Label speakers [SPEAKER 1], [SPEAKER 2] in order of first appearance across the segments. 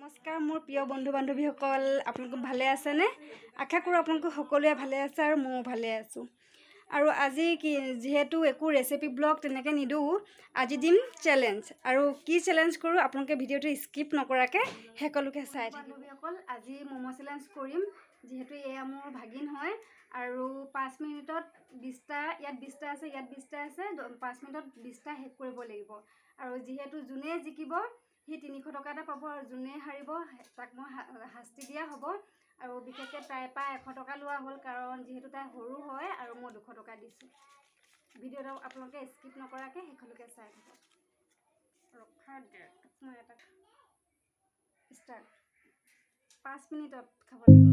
[SPEAKER 1] নমস্কাৰ মোৰ প্ৰিয় বন্ধু বান্ধৱীসকল, আপোনালোক ভালে আছেনে? আশা কৰোঁ আপোনালোক সকলোৱে ভালে আছে আৰু ময়ো ভালে আছোঁ। আৰু আজি যিহেতু একো ৰেচিপি ব্লগ তেনেকৈ নিদিওঁ, আজি দিম চেলেঞ্জ। আৰু কি চেলেঞ্জ কৰোঁ আপোনালোকে ভিডিঅ'টো স্কিপ নকৰাকৈ সকলোকে চাই থাকিব। বান্ধৱীসকল, আজি ম'ম' চেলেঞ্জ কৰিম। যিহেতু এয়া মোৰ ভাগিন হয় আৰু 5 মিনিটত 20টা, ইয়াত 20টা আছে, ইয়াত 20টা আছে, 5 মিনিটত 20টা শেষ কৰিব লাগিব। আৰু যিহেতু যোনে জিকিব সি 300 টকা এটা পাব আৰু যোনে হাৰিব তাক মই শাস্তি দিয়া হ'ব। আৰু বিশেষকৈ তাইৰ পৰা 100 টকা লোৱা হ'ল, কাৰণ যিহেতু তাই সৰু হয় আৰু মই 200 টকা দিছোঁ। ভিডিঅ'টো আপোনালোকে স্কিপ নকৰাকৈ শেষলৈকে চাই থাকক। ৰখা দে, মই এটা ষ্টাৰ্ট। 5 মিনিটত খাব লাগিব।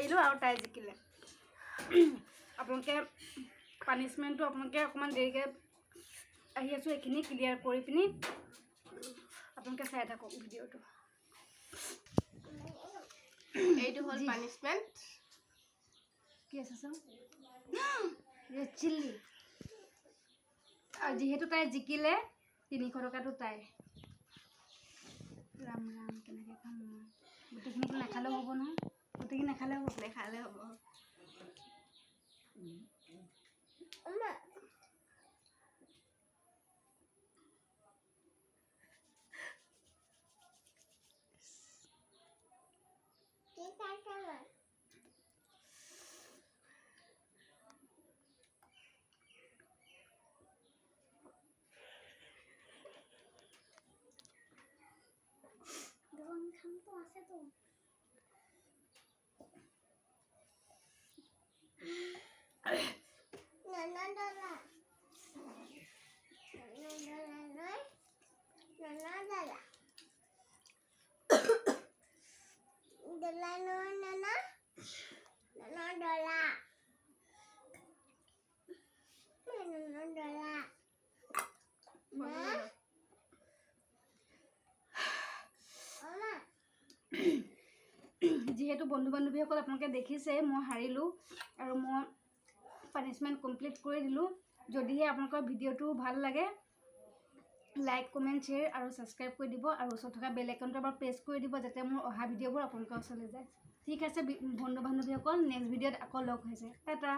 [SPEAKER 1] হাৰিলোঁ আৰু তাই জিকিলে। আপোনালোকে পানিছমেণ্টটো আপোনালোকে অকণমান দেৰিকৈ আহি আছোঁ, এইখিনি ক্লিয়াৰ কৰি পিনি আপোনালোকে চাই থাকক ভিডিঅ'টো।
[SPEAKER 2] এইটো হ'ল পানিছমেণ্ট।
[SPEAKER 1] কি আছে চাওঁ, ৰেড চিলি। আৰু যিহেতু তাই জিকিলে 300 টকাটো তাই। ৰাম ৰাম কেনেকৈ খাম মই, গোটেইখিনিতো নাখালেও হ'ব নহয়, গোটেইখিনি নাখালেও হ'ব,
[SPEAKER 2] নেখালে হ'ব।
[SPEAKER 1] যিহেতু বন্ধু বান্ধৱীসকল আপোনালোকে দেখিছে মই হাৰিলোঁ আৰু মই পানিছমেণ্ট কমপ্লিট কৰি দিলোঁ। যদিহে আপোনালোকৰ ভিডিঅ'টো ভাল লাগে লাইক কমেণ্ট শ্বেয়াৰ আৰু ছাবস্ক্ৰাইব কৰি দিব আৰু ওচৰত থকা বেল আইকনটো এবাৰ প্ৰেছ কৰি দিব যাতে মোৰ অহা ভিডিঅ'বোৰ আপোনালোকৰ ওচৰলৈ যায়। ঠিক আছে বন্ধু বান্ধৱীসকল, নেক্সট ভিডিঅ'ত আকৌ লগ হৈছে। টাটা।